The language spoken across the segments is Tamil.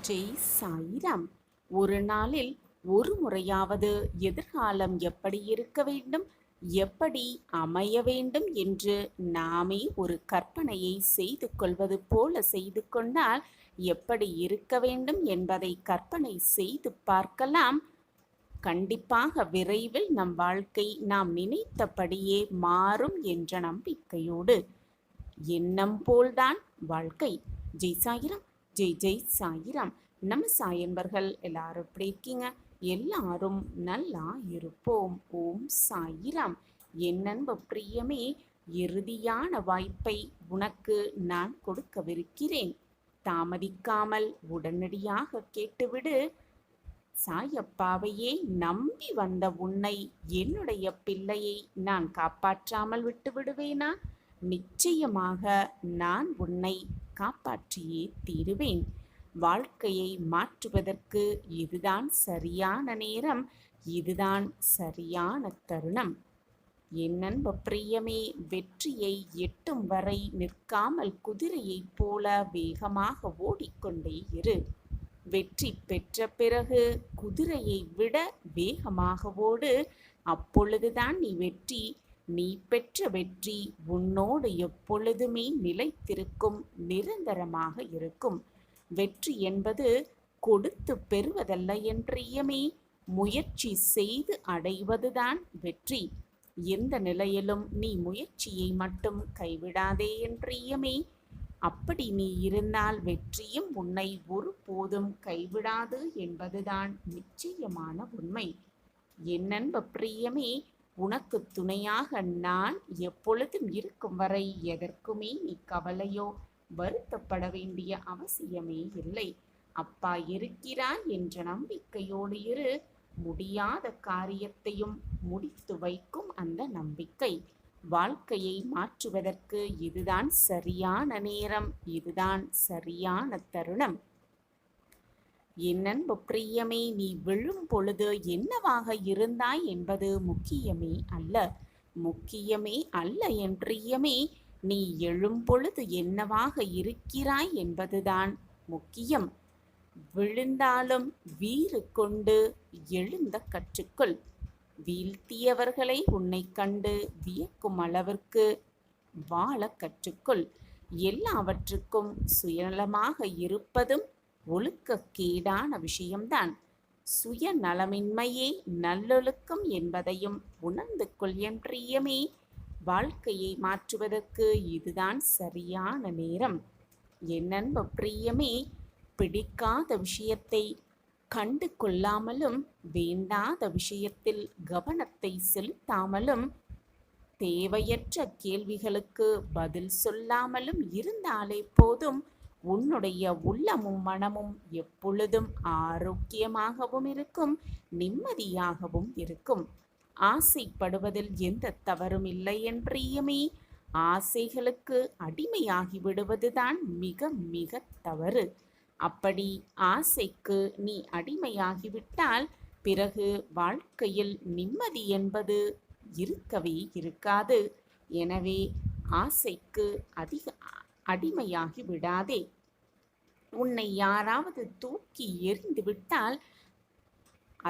ஜெய் சாய்ராம். ஒரு நாளில் ஒரு முறையாவது எதிர்காலம் எப்படி இருக்க வேண்டும், எப்படி அமைய வேண்டும் என்று நாமே ஒரு கற்பனையை செய்து கொள்வது போல செய்து கொண்டால் எப்படி இருக்க வேண்டும் என்பதை கற்பனை செய்து பார்க்கலாம். கண்டிப்பாக விரைவில் நம் வாழ்க்கை நாம் நினைத்தபடியே மாறும் என்ற நம்பிக்கையோடு. எண்ணம் போல்தான் வாழ்க்கை. ஜெய் சாய்ராம். ஜெய் ஜெய் சாய்ராம். நம்ம சாயன்பர்கள் எல்லாரும் எப்படி இருக்கீங்க? எல்லாரும் நல்லா இருப்போம். ஓம் சாய்ராம். என் அன்பு பிரியமே, இறுதியான வாய்ப்பை உனக்கு நான் கொடுக்கவிருக்கிறேன். தாமதிக்காமல் உடனடியாக கேட்டுவிடு. சாயப்பாவையே நம்பி வந்த உன்னை, என்னுடைய பிள்ளையை நான் காப்பாற்றாமல் விட்டு விடுவேனா? நிச்சயமாக நான் உன்னை காப்பாற்றியே தீருவேன். வாழ்க்கையை மாற்றுவதற்கு இதுதான் சரியான நேரம், இதுதான் சரியான தருணம். என் அன்பு பிரியமே, வெற்றியை எட்டும் வரை நிற்காமல் குதிரையைப் போல வேகமாக ஓடிக்கொண்டே இரு. வெற்றி பெற்ற பிறகு குதிரையை விட வேகமாக ஓடு. அப்பொழுதுதான் நீ பெற்ற வெற்றி உன்னோடு எப்பொழுதுமே நிலைத்திருக்கும், நிரந்தரமாக இருக்கும். வெற்றி என்பது கொடுத்து பெறுவதல்ல என் பிரியமே, முயற்சி செய்து அடைவதுதான் வெற்றி. எந்த நிலையிலும் நீ முயற்சியை மட்டும் கைவிடாதே என் பிரியமே. அப்படி நீ இருந்தால் வெற்றியும் உன்னை ஒருபோதும் கைவிடாது என்பதுதான் நிச்சயமான உண்மை. என் அன்பு பிரியமே, உனக்கு துணையாக நான் எப்பொழுதும் இருக்கும் வரை எதற்குமே நீ கவலையோ வருத்தப்பட வேண்டிய அவசியமே இல்லை. அப்பா இருக்கிறார் என்ற நம்பிக்கையோடு இரு. முடியாத காரியத்தையும் முடித்து வைக்கும் அந்த நம்பிக்கை. வாழ்க்கையை மாற்றுவதற்கு இதுதான் சரியான நேரம், இதுதான் சரியான தருணம். என் அன்பு பிரியமே, நீ விழும் பொழுது என்னவாக இருந்தாய் என்பது முக்கியமே அல்ல என் பிரியமே. நீ எழும் பொழுது என்னவாக இருக்கிறாய் என்பதுதான் முக்கியம். விழுந்தாலும் வீறு கொண்டு எழுந்த கற்றுக்கொள். வீழ்த்தியவர்களை உன்னை கண்டு வியக்கும் அளவிற்கு வாழ கற்றுக்கொள். எல்லாவற்றுக்கும் சுயநலமாக இருப்பதும் ஒழுக்கக்கேடான விஷயம்தான். சுயநலமின்மையே நல்லொழுக்கம் என்பதையும் உணர்ந்து கொள் என் பிரியமே. வாழ்க்கையை மாற்றுவதற்கு இதுதான் சரியான நேரம். என் அன்பு பிரியமே, பிடிக்காத விஷயத்தை கண்டு கொள்ளாமலும், வேண்டாத விஷயத்தில் கவனத்தை செலுத்தாமலும், தேவையற்ற கேள்விகளுக்கு பதில் சொல்லாமலும் இருந்தாலே போதும். உன்னுடைய உள்ளமும் மனமும் எப்பொழுதும் ஆரோக்கியமாகவும் இருக்கும், நிம்மதியாகவும் இருக்கும். ஆசைப்படுவதில் எந்த தவறும் இல்லை என் பிரியமே. ஆசைகளுக்கு அடிமையாகி விடுவதுதான் மிக மிக தவறு. அப்படி ஆசைக்கு நீ அடிமையாகிவிட்டால் பிறகு வாழ்க்கையில் நிம்மதி என்பது இருக்கவே இருக்காது. எனவே ஆசைக்கு அடிமையாகி விடாதே. உன்னை யாராவது தூக்கி எறிந்து விட்டால்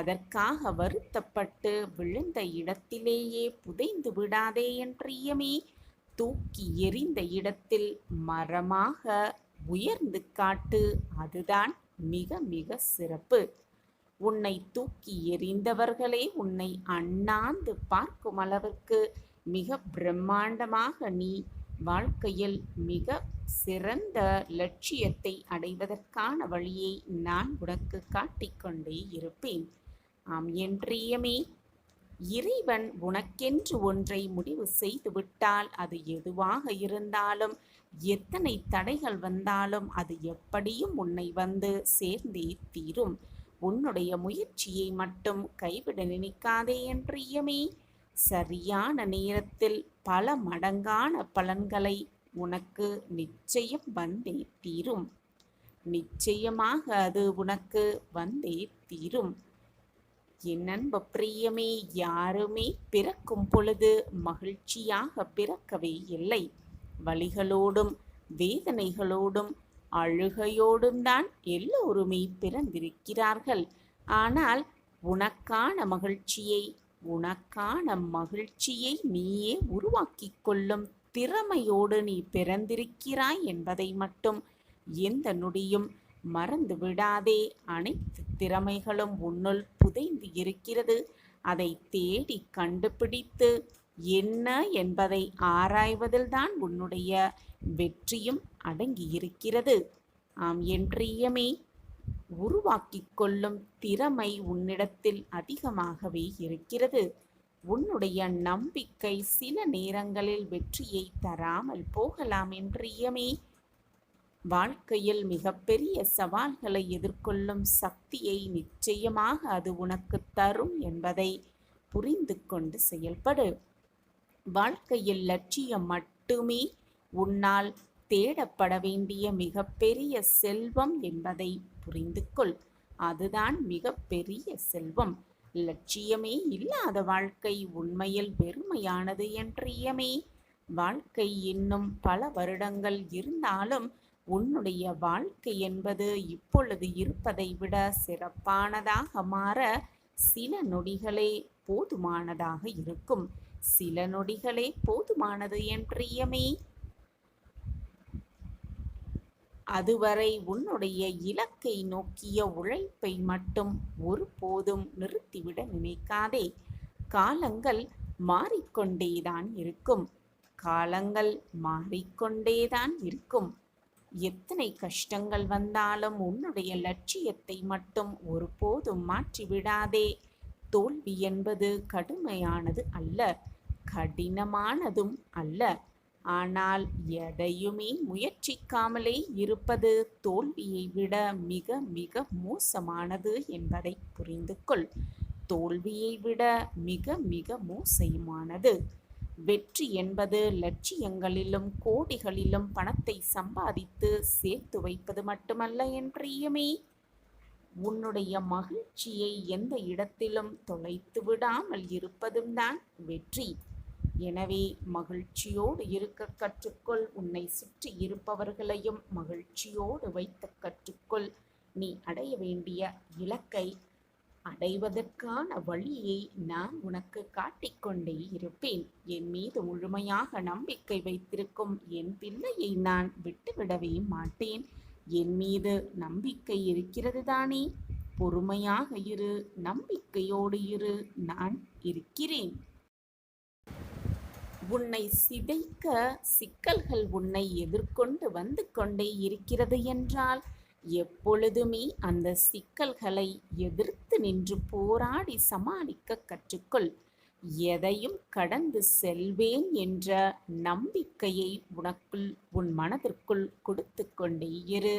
அதற்காக வருத்தப்பட்டு விழுந்த இடத்திலேயே புதைந்து விடாதே என் பிரியமே. தூக்கி எறிந்த இடத்தில் மரமாக உயர்ந்து காட்டு, அதுதான் மிக மிக சிறப்பு. உன்னை தூக்கி எறிந்தவர்களே உன்னை அண்ணாந்து பார்க்கும் அளவிற்கு மிக பிரம்மாண்டமாக நீ வாழ்க்கையில் மிக சிறந்த லட்சியத்தை அடைவதற்கான வழியை நான் உனக்கு காட்டிக்கொண்டே இருப்பேன். ஆம் என் பிரியமே, இறைவன் உனக்கென்று ஒன்றை முடிவு செய்துவிட்டால் அது எதுவாக இருந்தாலும், எத்தனை தடைகள் வந்தாலும் அது எப்படியும் உன்னை வந்து சேர்ந்தே தீரும். உன்னுடைய முயற்சியை மட்டும் கைவிட நினைக்காதே என் பிரியமே. சரியான நேரத்தில் பல மடங்கான பலன்களை உனக்கு நிச்சயம் வந்தே தீரும். நிச்சயமாக அது உனக்கு வந்தே தீரும். என் அன்பு பிரியமே, யாருமே பிறக்கும் பொழுது மகிழ்ச்சியாக பிறக்கவே இல்லை. வலிகளோடும் வேதனைகளோடும் அழுகையோடும் தான் எல்லோருமே பிறந்திருக்கிறார்கள். ஆனால் உனக்கான மகிழ்ச்சியை நீயே உருவாக்கிக் கொள்ளும் திறமையோடு நீ பிறந்திருக்கிறாய் என்பதை மட்டும் எந்த நொடியும் மறந்து விடாதே. அனைத்து திறமைகளும் உன்னுள் புதைந்து இருக்கிறது. அதை தேடி கண்டுபிடித்து என்ன என்பதை ஆராய்வதில்தான் உன்னுடைய வெற்றியும் அடங்கியிருக்கிறது. ஆம் என் பிரியமே, உருவாக்கிக் கொள்ளும் திறமை உன்னிடத்தில் அதிகமாகவே இருக்கிறது. உன்னுடைய நம்பிக்கை சில நேரங்களில் வெற்றியை தராமல் போகலாம் என் பிரியமே. வாழ்க்கையில் மிகப்பெரிய சவால்களை எதிர்கொள்ளும் சக்தியை நிச்சயமாக அது உனக்கு தரும் என்பதை புரிந்து கொண்டு செயல்படு. வாழ்க்கையில் லட்சியம் மட்டுமே உன்னால் தேடப்பட வேண்டிய மிகப்பெரிய செல்வம் என்பதை புரிந்து கொள். அதுதான் மிகப்பெரிய செல்வம். லட்சியமே இல்லாத வாழ்க்கை உண்மையில் வெறுமையானது என் பிரியமே. வாழ்க்கை இன்னும் பல வருடங்கள் இருந்தாலும் உன்னுடைய வாழ்க்கை என்பது இப்பொழுது இருப்பதை விட சிறப்பானதாக மாற சில நொடிகளே போதுமானதாக இருக்கும். சில நொடிகளே போதுமானது என் பிரியமே. அதுவரை உன்னுடைய இலக்கை நோக்கிய உழைப்பை மட்டும் ஒருபோதும் நிறுத்திவிட நினைக்காதே. காலங்கள் மாறிக்கொண்டேதான் இருக்கும். காலங்கள் மாறிக்கொண்டேதான் இருக்கும். எத்தனை கஷ்டங்கள் வந்தாலும் உன்னுடைய லட்சியத்தை மட்டும் ஒருபோதும் மாற்றிவிடாதே. தோல்வி என்பது கடுமையானது அல்ல, கடினமானதும் அல்ல. ஆனால் எதையுமே முயற்சிக்காமலே இருப்பது தோல்வியை விட மிக மிக மோசமானது என்பதை புரிந்து கொள். தோல்வியை விட மிக மிக மோசமானது. வெற்றி என்பது லட்சியங்களிலும் கோடிகளிலும் பணத்தை சம்பாதித்து சேர்த்து வைப்பது மட்டுமல்ல என் பிரியமே. உன்னுடைய மகிழ்ச்சியை எந்த இடத்திலும் தொலைத்து விடாமல் இருப்பதும் தான் வெற்றி. எனவே மகிழ்ச்சியோடு இருக்க கற்றுக்கொள். உன்னை சுற்றி இருப்பவர்களையும் மகிழ்ச்சியோடு வைத்து கற்றுக்கொள். நீ அடைய வேண்டிய இலக்கை அடைவதற்கான வழியை நான் உனக்கு காட்டிக்கொண்டே இருப்பேன். என் மீது முழுமையாக நம்பிக்கை வைத்திருக்கும் என் பிள்ளையை நான் விட்டுவிடவே மாட்டேன். என் மீது நம்பிக்கை இருக்கிறது தானே? பொறுமையாக இரு, நம்பிக்கையோடு இரு, நான் இருக்கிறேன். உன்னை சிதைக்க சிக்கல்கள் உன்னை எதிர்கொண்டு வந்து கொண்டே இருக்கிறது என்றால் எப்பொழுதுமே அந்த சிக்கல்களை எதிர்த்து நின்று போராடி சமாளிக்க கற்றுக்கொள். எதையும் கடந்து செல்வேன் என்ற நம்பிக்கையை உன் மனதிற்குள் கொடுத்து கொண்டே இரு.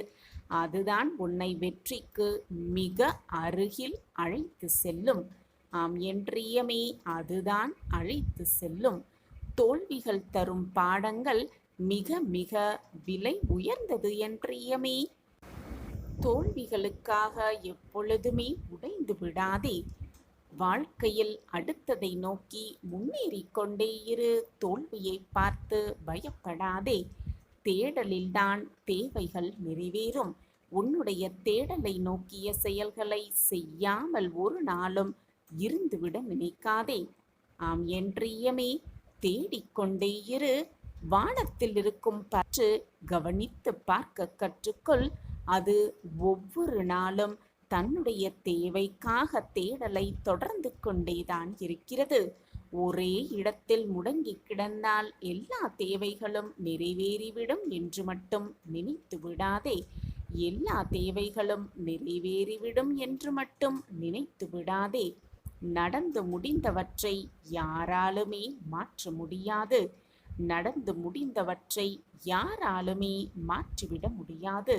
அதுதான் உன்னை வெற்றிக்கு மிக அருகில் அழைத்து செல்லும். ஆம் என் பிரியமே, அதுதான் அழைத்து செல்லும். தோல்விகள் தரும் பாடங்கள் மிக மிக விலை உயர்ந்தது என் பிரியமே. தோல்விகளுக்காக எப்பொழுதுமே உடைந்து விடாதே. வாழ்க்கையில் அடுத்ததை நோக்கி முன்னேறிக் கொண்டே இரு. தோல்வியை பார்த்து பயப்படாதே. தேடலில்தான் தேவைகள் நிறைவேறும். உன்னுடைய தேடலை நோக்கிய செயல்களை செய்யாமல் ஒரு நாளும் இருந்துவிட நினைக்காதே. ஆம் என் பிரியமே, தேடிக்கொண்டே இரு. வானத்தில் இருக்கும் பற்று கவனித்து பார்க்க கற்றுக்கொள். அது ஒவ்வொரு நாளும் தன்னுடைய தேவைக்காக தேடலை தொடர்ந்து கொண்டேதான் இருக்கிறது. ஒரே இடத்தில் முடங்கி கிடந்தால் எல்லா தேவைகளும் நிறைவேறிவிடும் என்று மட்டும் நினைத்து விடாதே. எல்லா தேவைகளும் நிறைவேறிவிடும் என்று மட்டும் நினைத்து விடாதே. நடந்து முடிந்தவற்றை யாராலுமே மாற்ற முடியாது. நடந்து முடிந்தவற்றை யாராலுமே மாற்றிவிட முடியாது.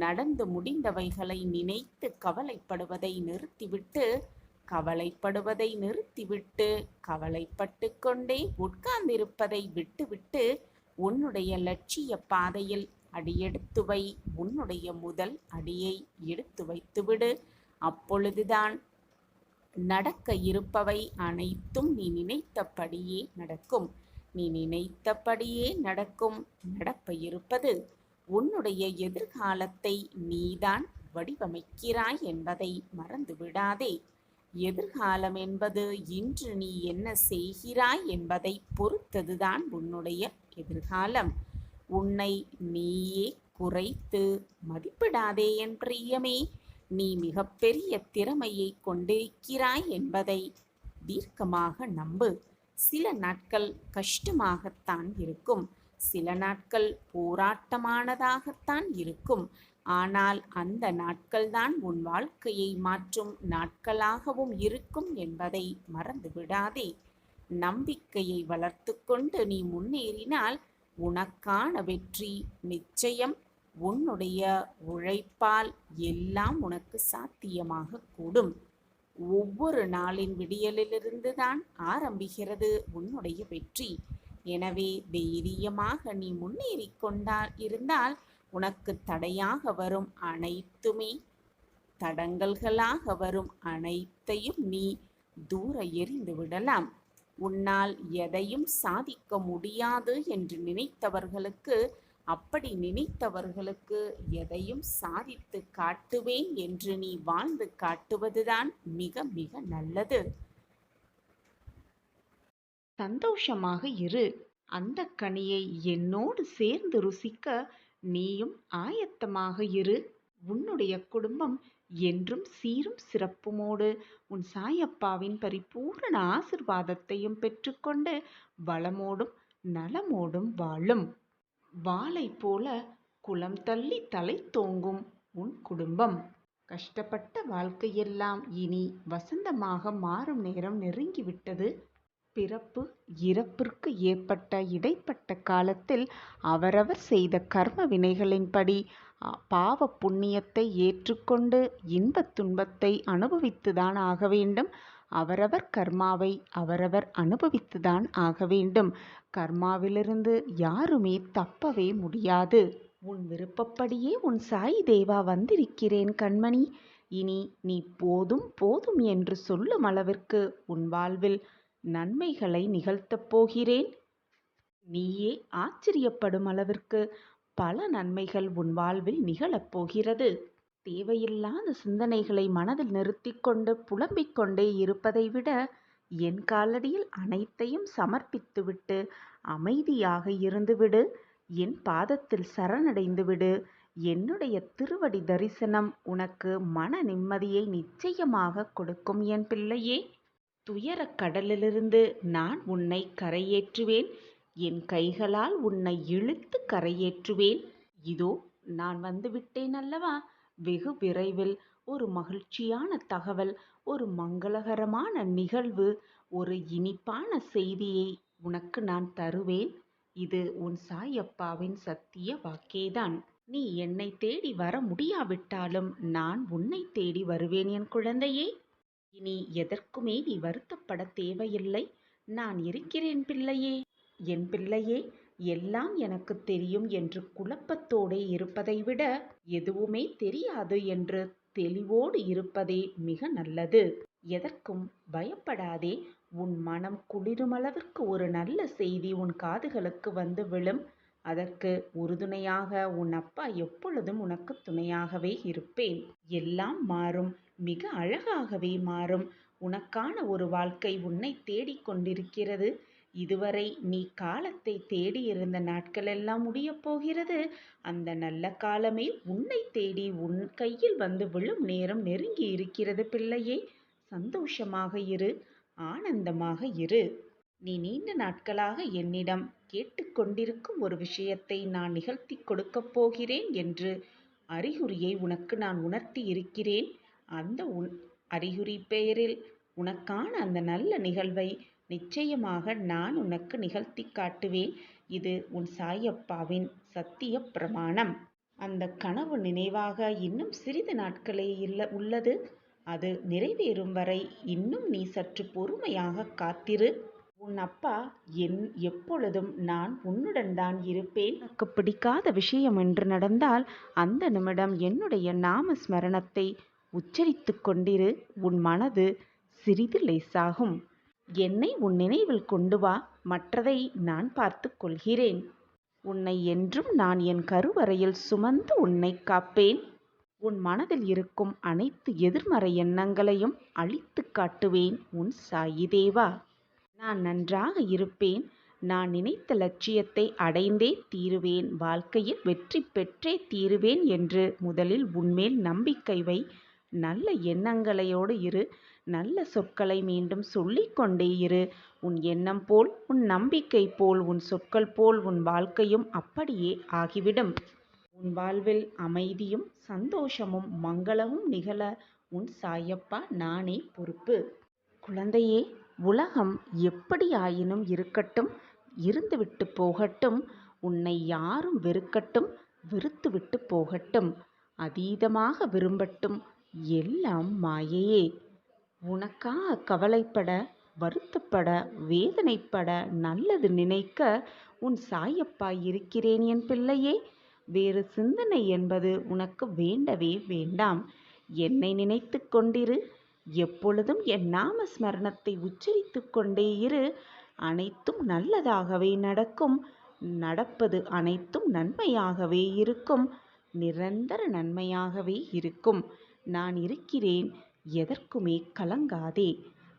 நடந்து முடிந்தவைகளை நினைத்து கவலைப்பட்டு கவலைப்பட்டு கொண்டே உட்கார்ந்திருப்பதை விட்டுவிட்டு உன்னுடைய லட்சிய பாதையில் அடியெடுத்து வை. உன்னுடைய முதல் அடியை எடுத்து வைத்துவிடு. அப்பொழுதுதான் நடக்க இருப்பவை அனைத்தும் நீ நினைத்தபடியே நடக்கும். நீ நினைத்தபடியே நடக்கும். நடப்ப இருப்பது உன்னுடைய எதிர்காலத்தை நீதான் வடிவமைக்கிறாய் என்பதை மறந்துவிடாதே. எதிர்காலம் என்பது இன்று நீ என்ன செய்கிறாய் என்பதை பொறுத்ததுதான் உன்னுடைய எதிர்காலம். உன்னை நீயே குறைத்து மதிப்பிடாதே என் பிரியமே. நீ மிகப்பெரிய திறமையை கொண்டிருக்கிறாய் என்பதை தீர்க்கமாக நம்பு. சில நாட்கள் கஷ்டமாகத்தான் இருக்கும், சில நாட்கள் போராட்டமானதாகத்தான் இருக்கும். ஆனால் அந்த நாட்கள்தான் உன் வாழ்க்கையை மாற்றும் நாட்களாகவும் இருக்கும் என்பதை மறந்துவிடாதே. நம்பிக்கையை வளர்த்து கொண்டு நீ முன்னேறினால் உனக்கான வெற்றி நிச்சயம். உன்னுடைய உழைப்பால் எல்லாம் உனக்கு சாத்தியமாக கூடும். ஒவ்வொரு நாளின் விடியலிலிருந்து தான் ஆரம்பிக்கிறது உன்னுடைய வெற்றி. எனவே தைரியமாக நீ முன்னேறி இருந்தால் உனக்கு தடையாக வரும் அனைத்துமே, தடங்கல்களாக வரும் அனைத்தையும் நீ தூர எறிந்து விடலாம். உன்னால் எதையும் சாதிக்க முடியாது என்று நினைத்தவர்களுக்கு, அப்படி நினைத்தவர்களுக்கு எதையும் சாதித்து காட்டுவேன் என்று நீ வாழ்ந்து காட்டுவதுதான் மிக மிக நல்லது. சந்தோஷமாக இரு. அந்த கனியை என்னோடு சேர்ந்து ருசிக்க நீயும் ஆயத்தமாக இரு. உன்னுடைய குடும்பம் என்றும் சீரும் சிறப்புமோடு உன் சாயப்பாவின் பரிபூரண ஆசிர்வாதத்தையும் பெற்றுக்கொண்டு வளமோடும் நலமோடும் வாழும். வாளை போல குளம் தள்ளி தலை தோங்கும் உன் குடும்பம். கஷ்டப்பட்ட வாழ்க்கையெல்லாம் இனி வசந்தமாக மாறும் நேரம் நெருங்கிவிட்டது. பிறப்பு இறப்பிற்கு ஏற்பட்ட இடைப்பட்ட காலத்தில் அவரவர் செய்த கர்ம வினைகளின்படி பாவ புண்ணியத்தை ஏற்றுக்கொண்டு இன்பத் துன்பத்தை அனுபவித்துதான் ஆக வேண்டும். அவரவர் கர்மாவை அவரவர் அனுபவித்துதான் ஆக வேண்டும். கர்மாவிலிருந்து யாருமே தப்பவே முடியாது. உன் விருப்பப்படியே உன் சாய் தேவா வந்திருக்கிறேன் கண்மணி. இனி நீ போதும் போதும் என்று சொல்லும் அளவிற்கு உன் வாழ்வில் நன்மைகளை நிகழ்த்தப் போகிறேன். நீயே ஆச்சரியப்படும் அளவிற்கு பல நன்மைகள் உன் வாழ்வில் நிகழப்போகிறது. தேவையில்லாத சிந்தனைகளை மனதில் நிறுத்தி கொண்டு புலம்பிக் கொண்டே இருப்பதை விட என் காலடியில் அனைத்தையும் சமர்ப்பித்துவிட்டு அமைதியாக இருந்துவிடு. என் பாதத்தில் சரணடைந்துவிடு. என்னுடைய திருவடி தரிசனம் உனக்கு மன நிம்மதியை நிச்சயமாக கொடுக்கும் என் பிள்ளையே. துயரக் கடலிலிருந்து நான் உன்னை கரையேற்றுவேன். என் கைகளால் உன்னை இழுத்து கரையேற்றுவேன். இதோ நான் வந்துவிட்டேன் அல்லவா. வெகு விரைவில் ஒரு மகிழ்ச்சியான தகவல், ஒரு மங்களகரமான நிகழ்வு, ஒரு இனிப்பான செய்தியை உனக்கு நான் தருவேன். இது உன் சாயப்பாவின் சத்திய வாக்கேதான். நீ என்னை தேடி வர முடியாவிட்டாலும் நான் உன்னை தேடி வருவேன் என் குழந்தையே. இனி எதற்குமே நீ வருத்தப்பட தேவையில்லை. நான் இருக்கிறேன் பிள்ளையே. என் பிள்ளையே, எல்லாம் எனக்கு தெரியும் என்று குழப்பத்தோடே இருப்பதை விட எதுவுமே தெரியாது என்று தெளிவோடு இருப்பதே மிக நல்லது. எதற்கும் பயப்படாதே. உன் மனம் குளிருமளவிற்கு ஒரு நல்ல செய்தி உன் காதுகளுக்கு வந்து விழும். அதற்கு உறுதுணையாக உன் அப்பா எப்பொழுதும் உனக்கு துணையாகவே இருப்பேன். எல்லாம் மாறும், மிக அழகாகவே மாறும். உனக்கான ஒரு வாழ்க்கை உன்னை தேடிக்கொண்டிருக்கிறது. இதுவரை நீ காலத்தை தேடியிருந்த நாட்களெல்லாம் முடியப் போகிறது. அந்த நல்ல காலமே உன்னை தேடி உன் கையில் வந்து விழும் நேரம் நெருங்கி இருக்கிறது பிள்ளையே. சந்தோஷமாக இரு, ஆனந்தமாக இரு. நீ நீண்ட நாட்களாக என்னிடம் கேட்டுக்கொண்டிருக்கும் ஒரு விஷயத்தை நான் நிகழ்த்தி கொடுக்கப் போகிறேன் என்று அறிகுறியை உனக்கு நான் உணர்த்தி இருக்கிறேன். அந்த அறிகுறி பெயரில் உனக்கான அந்த நல்ல நிகழ்வை நிச்சயமாக நான் உனக்கு நிகழ்த்தி காட்டுவேன். இது உன் சாயப்பாவின் சத்திய பிரமாணம். அந்த கனவு நினைவாக இன்னும் சிறிது நாட்களே உள்ளது. அது நிறைவேறும் வரை இன்னும் நீ சற்று பொறுமையாக காத்திரு. உன் அப்பா எப்பொழுதும் நான் உன்னுடன் தான் இருப்பேன். உனக்கு பிடிக்காத விஷயம் என்று நடந்தால் அந்த நிமிடம் என்னுடைய நாம ஸ்மரணத்தை உச்சரித்து கொண்டிரு. உன் மனது சிறிது லேசாகும். என்னை உன் நினைவில் கொண்டு வா, மற்றதை நான் பார்த்து கொள்கிறேன். உன்னை என்றும் நான் என் கருவறையில் சுமந்து உன்னை காப்பேன். உன் மனதில் இருக்கும் அனைத்து எதிர்மறை எண்ணங்களையும் அழித்துக் காட்டுவேன் உன் சாயி தேவா. நான் நன்றாக இருப்பேன். நான் நினைத்த லட்சியத்தை அடைந்தே தீருவேன். வாழ்க்கையில் வெற்றி பெற்றே தீருவேன் என்று முதலில் உன்மேல் நம்பிக்கை வை. நல்ல எண்ணங்களையோடு இரு. நல்ல சொற்களை மீண்டும் சொல்லிக்கொண்டே இரு. உன் எண்ணம் போல், உன் நம்பிக்கை போல், உன் சொற்கள் போல் உன் வாழ்க்கையும் அப்படியே ஆகிவிடும். உன் வாழ்வில் அமைதியும் சந்தோஷமும் மங்களமும் நிகழ உன் சாயப்பா நானே பொறுப்பு. குழந்தையே, உலகம் எப்படி ஆயினும் இருக்கட்டும், இருந்துவிட்டு போகட்டும். உன்னை யாரும் வெறுக்கட்டும், வெறுத்துவிட்டு போகட்டும். அதீதமாக விரும்பட்டும், எல்லாம் மாயையே. உனக்காக கவலைப்பட, வருத்தப்பட, வேதனைப்பட, நல்லது நினைக்க உன் சாயப்பா இருக்கிறேன் என் பிள்ளையே. வேறு சிந்தனை என்பது உனக்கு வேண்டவே வேண்டாம். என்னை நினைத்து கொண்டிரு. எப்பொழுதும் என் நாம ஸ்மரணத்தை உச்சரித்து கொண்டே இரு. அனைத்தும் நல்லதாகவே நடக்கும். நடப்பது அனைத்தும் நன்மையாகவே இருக்கும். நிரந்தர நன்மையாகவே இருக்கும். நான் இருக்கிறேன், எதற்குமே கலங்காதே.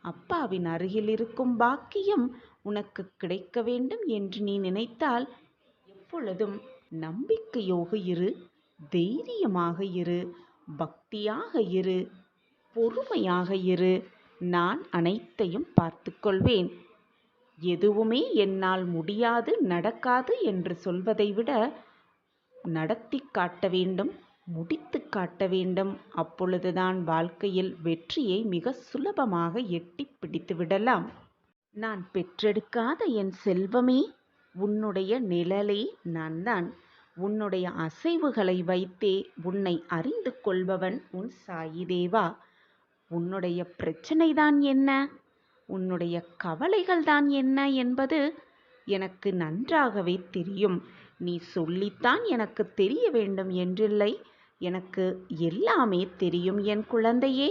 அப்பாவின் அருகில் இருக்கும் பாக்கியம் உனக்கு கிடைக்க வேண்டும் என்று நீ நினைத்தால் எப்பொழுதும் நம்பிக்கையோடு இரு, தைரியமாக இரு, பக்தியாக இரு, பொறுமையாக இரு. நான் அனைத்தையும் பார்த்துக்கொள்வேன். எதுவுமே என்னால் முடியாது, நடக்காது என்று சொல்வதை விட நடத்தி காட்ட வேண்டும், முடித்து காட்ட வேண்டும். அப்பொழுதுதான் வாழ்க்கையில் வெற்றியை மிக சுலபமாக எட்டி பிடித்து விடலாம். நான் பெற்றெடுக்காத என் செல்வமே, உன்னுடைய நிழலே நான்தான். உன்னுடைய அசைவுகளை வைத்தே உன்னை அறிந்து கொள்பவன் உன் சாயி தேவா. உன்னுடைய பிரச்சனைதான் என்ன, உன்னுடைய கவலைகள்தான் என்ன என்பது எனக்கு நன்றாகவே தெரியும். நீ சொல்லித்தான் எனக்கு தெரிய வேண்டும் என்றில்லை. எனக்கு எல்லாமே தெரியும் என் குழந்தையே.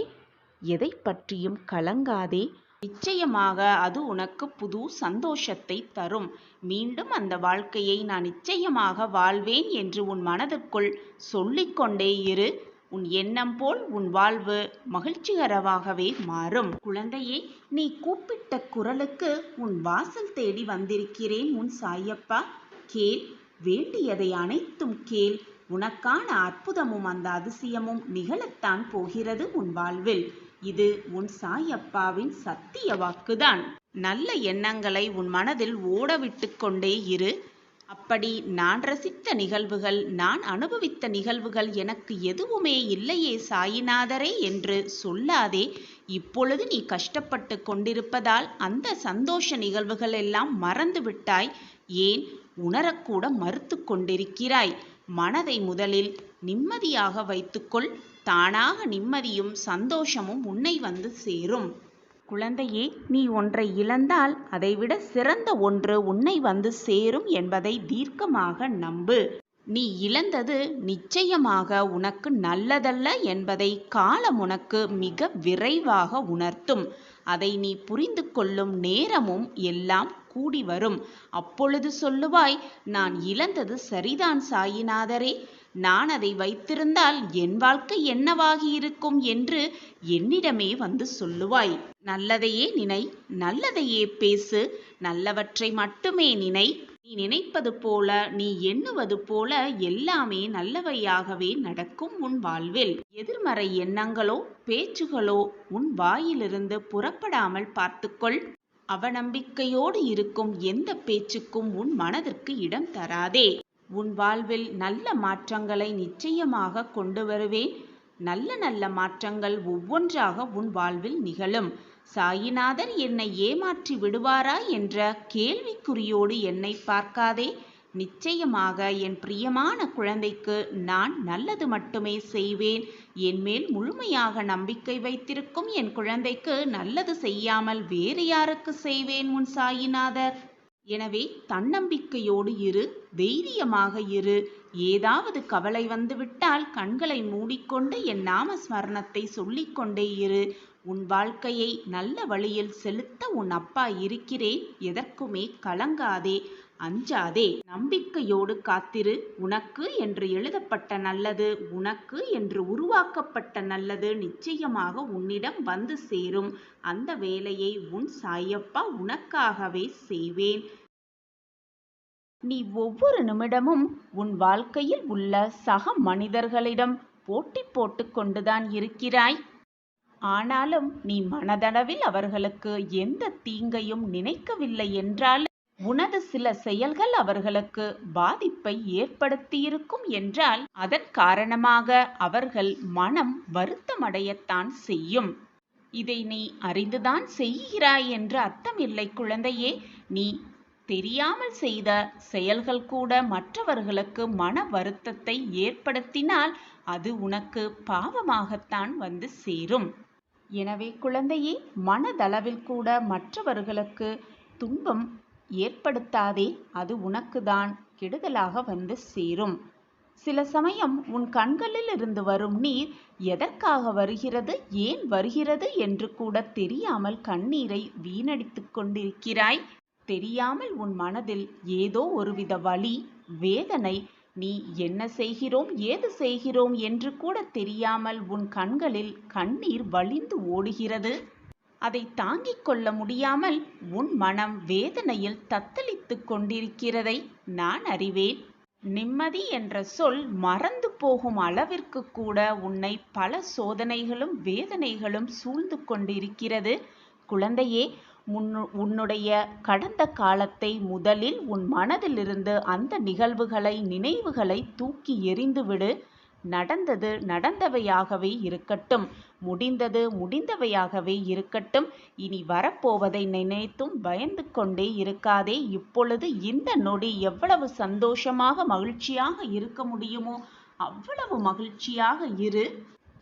எதை பற்றியும் கலங்காதே. நிச்சயமாக அது உனக்கு புது சந்தோஷத்தை தரும். மீண்டும் அந்த வாழ்க்கையை நான் நிச்சயமாக வாழ்வேன் என்று உன் மனதிற்குள் சொல்லிக்கொண்டே இரு. உன் எண்ணம் போல் உன் வாழ்வு மகிழ்ச்சிகரமாகவே மாறும். குழந்தையே, நீ கூப்பிட்ட குரலுக்கு உன் வாசல் தேடி வந்திருக்கிறேன் உன் சாயப்பா. கேள், வேண்டியதை அனைத்தும் கேள். உனக்கான அற்புதமும் அந்த அதிசயமும் நிகழத்தான் போகிறது உன் வாழ்வில். இது உன் சாயப்பாவின் சத்திய வாக்குதான். நல்ல எண்ணங்களை உன் மனதில் ஓடவிட்டு கொண்டே இரு. அப்படி நான் ரசித்த நிகழ்வுகள், நான் அனுபவித்த நிகழ்வுகள் எனக்கு எதுவுமே இல்லையே சாயிநாதரே என்று சொல்லாதே. இப்பொழுது நீ கஷ்டப்பட்டு கொண்டிருப்பதால் அந்த சந்தோஷ நிகழ்வுகள் எல்லாம் மறந்து விட்டாய். ஏன், உணரக்கூட மறுத்து கொண்டிருக்கிறாய். மனதை முதலில் நிம்மதியாக வைத்துக்கொள். தானாக நிம்மதியும் சந்தோஷமும் உன்னை வந்து சேரும். குழந்தையே, நீ ஒன்றை இழந்தால் அதைவிட சிறந்த ஒன்று உன்னை வந்து சேரும் என்பதை தீர்க்கமாக நம்பு. நீ இழந்தது நிச்சயமாக உனக்கு நல்லதல்ல என்பதை காலம் உனக்கு மிக விரைவாக உணர்த்தும். அதை நீ புரிந்து கொள்ளும் நேரமும் எல்லாம் கூடி வரும். அப்பொழுது சொல்லுவாய், நான் இழந்தது சரிதான் சாயிநாதரே, நான் அதை வைத்திருந்தால் என் வாழ்க்கை என்னவாகி இருக்கும் என்று என்னிடமே வந்து சொல்லுவாய். நல்லதையே நினை, நல்லதையே பேசு, நல்லவற்றை மட்டுமே நினை. நீ நினைப்பது போல, நீ எண்ணுவது போல எல்லாமே நல்லவையாகவே நடக்கும் உன் வாழ்வில். எதிர்மறை எண்ணங்களோ பேச்சுகளோ உன் வாயிலிருந்து புறப்படாமல் பார்த்துக்கொள். அவநம்பிக்கையோடு இருக்கும் எந்த பேச்சுக்கும் உன் மனதிற்கு இடம் தராதே. உன் வாழ்வில் நல்ல மாற்றங்களை நிச்சயமாக கொண்டு வருவேன். நல்ல நல்ல மாற்றங்கள் ஒவ்வொன்றாக உன் வாழ்வில் நிகழும். சாயிநாதர் என்னை ஏமாற்றி விடுவாரா என்ற கேள்விக்குறியோடு என்னை பார்க்காதே. நிச்சயமாக என் பிரியமான குழந்தைக்கு நான் நல்லது மட்டுமே செய்வேன். என் மேல் முழுமையாக நம்பிக்கை வைத்திருக்கும் என் குழந்தைக்கு நல்லது செய்யாமல் வேறு யாருக்கு செய்வேன் உன் சாயிநாதர்? எனவே தன்னம்பிக்கையோடு இரு, தைரியமாக இரு. ஏதாவது கவலை வந்துவிட்டால் கண்களை மூடிக்கொண்டு என் நாம ஸ்மரணத்தை சொல்லிக்கொண்டே இரு. உன் வாழ்க்கையை நல்ல வழியில் செலுத்த உன் அப்பா இருக்கிறேன். எதற்குமே கலங்காதே. அஞ்சாதே, நம்பிக்கையோடு காத்திரு. உனக்கு என்று எழுதப்பட்ட நல்லது, உனக்கு என்று உருவாக்கப்பட்ட நல்லது நிச்சயமாக உன்னிடம் வந்து சேரும். அந்த வேலையை உன் சாயப்பா உனக்காகவே செய்வேன். நீ ஒவ்வொரு நிமிடமும் உன் வாழ்க்கையில் உள்ள சக மனிதர்களிடம் போட்டி போட்டு கொண்டுதான் இருக்கிறாய். ஆனாலும் நீ மனதளவில் அவர்களுக்கு எந்த தீங்கையும் நினைக்கவில்லை என்றால், உனது சில செயல்கள் அவர்களுக்கு பாதிப்பை ஏற்படுத்தியிருக்கும் என்றால், அதன் காரணமாக அவர்கள் மனம் வருத்தமடையத்தான் செய்யும். இதை நீ அறிந்துதான் செய்கிறாய் என்று அர்த்தமில்லை குழந்தையே. நீ தெரியாமல் செய்த செயல்கள் கூட மற்றவர்களுக்கு மன வருத்தத்தை ஏற்படுத்தினால் அது உனக்கு பாவமாகத்தான் வந்து சேரும். எனவே குழந்தையே, மனதளவில் கூட மற்றவர்களுக்கு துன்பம் ஏற்படுத்தாதே. அது உனக்கு தான் கெடுதலாக வந்து சேரும். சில சமயம் உன் கண்களில் இருந்து வரும் நீர் எதற்காக வருகிறது, ஏன் வருகிறது என்று கூட தெரியாமல் கண்ணீரை வீணடித்துக் கொண்டிருக்கிறாய். தெரியாமல் உன் மனதில் ஏதோ ஒருவித வலி, வேதனை, நீ என்ன செய்கிறோம், ஏது செய்கிறோம் என்று கூட தெரியாமல் உன் கண்களில் கண்ணீர் வழிந்து ஓடுகிறது. அதை தாங்கிக் கொள்ள முடியாமல் உன் மனம் வேதனையில் தத்தளித்துக் கொண்டிருக்கிறதை நான் அறிவேன். நிம்மதி என்ற சொல் மறந்து போகும் அளவிற்கு கூட உன்னை பல சோதனைகளும் வேதனைகளும் சூழ்ந்து கொண்டிருக்கிறது. குழந்தையே, உன்னுடைய கடந்த காலத்தை முதலில் உன் மனதிலிருந்து அந்த நினைவுகளை தூக்கி எறிந்துவிடு. நடந்தது நடந்தவையாகவே இருக்கட்டும், முடிந்தது முடிந்தவையாகவே இருக்கட்டும். இனி வரப்போவதை நினைத்தும் பயந்து கொண்டே இருக்காதே. இப்பொழுது இந்த நொடி எவ்வளவு சந்தோஷமாக மகிழ்ச்சியாக இருக்க முடியுமோ அவ்வளவு மகிழ்ச்சியாக இரு.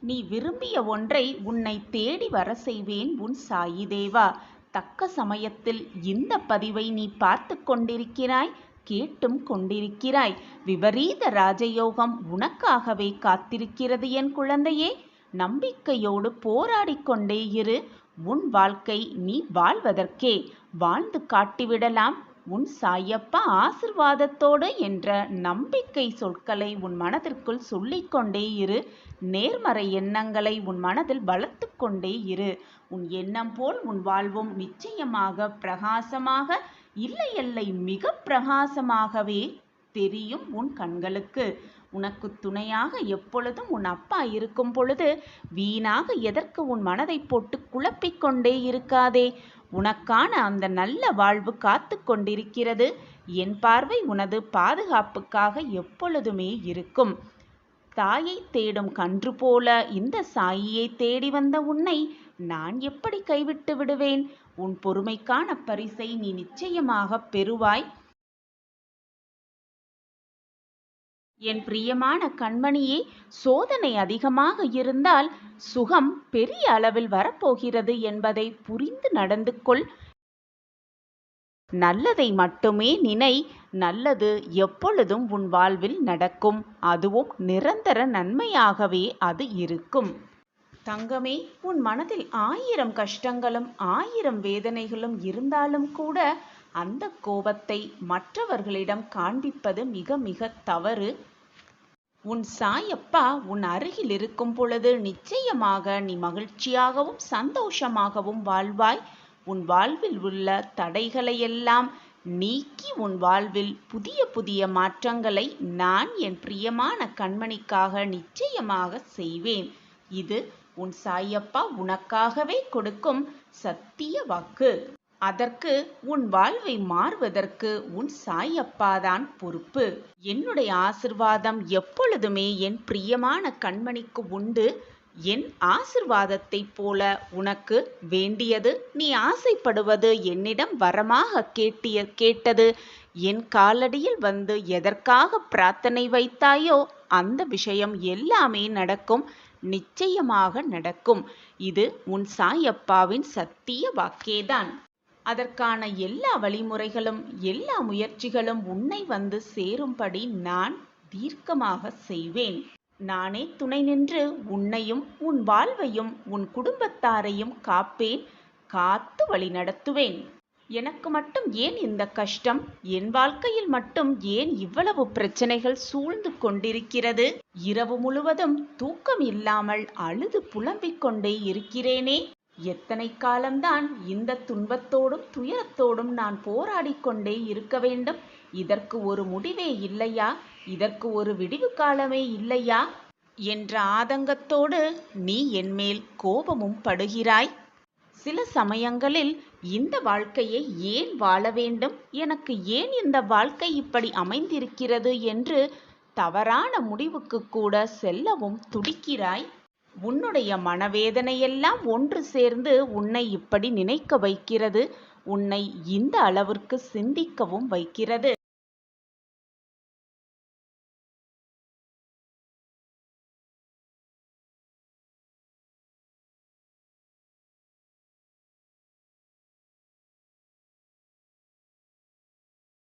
நீ விரும்பிய ஒன்றை உன்னை தேடி வர செய்வேன் உன் சாயி தேவா. தக்க சமயத்தில் இந்த பதிவை நீ பார்த்து கொண்டிருக்கிறாய், கேட்டும் கொண்டிருக்கிறாய். விபரீத ராஜயோகம் உனக்காகவே காத்திருக்கிறது என் குழந்தையே. நம்பிக்கையோடு போராடிக் கொண்டே இரு. உன் வாழ்க்கை நீ வாழ்வதற்கே. வாழ்ந்து காட்டிவிடலாம் உன் சாயப்பா ஆசிர்வாதத்தோடு என்ற நம்பிக்கை சொற்களை உன் மனதிற்குள் சொல்லிக்கொண்டே இரு. நேர்மறை எண்ணங்களை உன் மனதில் வளர்த்து கொண்டே இரு. உன் எண்ணம் போல் உன் வாழ்வும் நிச்சயமாக பிரகாசமாக, இல்லை மிக பிரகாசமாகவே தெரியும் உன் கண்களுக்கு. உனக்கு துணையாக எப்பொழுதும் உன் அப்பா இருக்கும் பொழுது வீணாக எதற்கு உன் மனதை போட்டு குழப்பிக்கொண்டே இருக்காதே. உனக்கான அந்த நல்ல வாழ்வு காத்து கொண்டிருக்கிறது. என் பார்வை உனது பாதுகாப்புக்காக எப்பொழுதுமே இருக்கும். தாயை தேடும் கன்று போல இந்த சாயியை தேடி வந்த உன்னை நான் எப்படி கைவிட்டு விடுவேன்? உன் பொறுமைக்கான பரிசை நீ நிச்சயமாக பெறுவாய். என் பிரியமான கண்மணியே, சோதனை அதிகமாக இருந்தால் சுகம் பெரிய அளவில் வரப்போகிறது என்பதை புரிந்து நடந்து கொள். நல்லதை மட்டுமே நினை. நல்லது எப்பொழுதும் உன் வாழ்வில் நடக்கும். அதுவும் நிரந்தர நன்மையாகவே அது இருக்கும். தங்கமே, உன் மனதில் 1000 கஷ்டங்களும் 1000 வேதனைகளும் இருந்தாலும் கூட அந்த கோபத்தை மற்றவர்களிடம் காண்பிப்பது மிக மிக தவறு. உன் சாயப்பா உன் அருகில் இருக்கும் பொழுது நிச்சயமாக நீ மகிழ்ச்சியாகவும் சந்தோஷமாகவும் வாழ்வாய். உன் வாழ்வில் உள்ள தடைகளையெல்லாம் நீக்கி உன் வாழ்வில் புதிய புதிய மாற்றங்களை நான் என் பிரியமான கண்மணிக்காக நிச்சயமாக செய்வேன். இது உன் சாயப்பா உனக்காகவே கொடுக்கும் சத்திய வாக்கு. அதற்கு உன் வாழ்வை மாறுவதற்கு உன் சாயப்பாதான் பொறுப்பு. என்னுடைய ஆசிர்வாதம் எப்பொழுதுமே என் பிரியமான கண்மணிக்கு உண்டு. என் ஆசிர்வாதத்தை போல உனக்கு வேண்டியது, நீ ஆசைப்படுவது என்னிடம் வரமாக கேட்டது, என் காலடியில் வந்து எதற்காக பிரார்த்தனை வைத்தாயோ அந்த விஷயம் எல்லாமே நடக்கும். நிச்சயமாக நடக்கும். இது உன் சாயப்பாவின் சத்திய வாக்கேதான். அதற்கான எல்லா வழிமுறைகளும் எல்லா முயற்சிகளும் உன்னை வந்து சேரும்படி நான் தீர்க்கமாக செய்வேன். நானே துணை நின்று உன்னையும் உன் வாழ்வையும் உன் குடும்பத்தாரையும் காப்பேன், காத்து வழி நடத்துவேன். எனக்கு மட்டும் ஏன் இந்த கஷ்டம்? என் வாழ்க்கையில் மட்டும் ஏன் இவ்வளவு பிரச்சனைகள் சூழ்ந்து கொண்டிருக்கிறது? இரவு முழுவதும் தூக்கம் இல்லாமல் அழுது புலம்பிக் கொண்டே இருக்கிறேனே. எத்தனை காலம்தான் இந்த துன்பத்தோடும் துயரத்தோடும் நான் போராடிக் கொண்டே இருக்க வேண்டும்? இதற்கு ஒரு முடிவே இல்லையா? இதற்கு ஒரு விடிவு காலமே இல்லையா என்ற ஆதங்கத்தோடு நீ என்மேல் கோபமும் படுகிறாய். சில சமயங்களில் இந்த வாழ்க்கையை ஏன் வாழ வேண்டும், எனக்கு ஏன் இந்த வாழ்க்கை இப்படி அமைந்திருக்கிறது என்று தவறான முடிவுக்கு கூட செல்லவும் துடிக்கிறாய். உன்னுடைய மனவேதனையெல்லாம் ஒன்று சேர்ந்து உன்னை இப்படி நினைக்க வைக்கிறது, உன்னை இந்த அளவிற்கு சிந்திக்கவும் வைக்கிறது.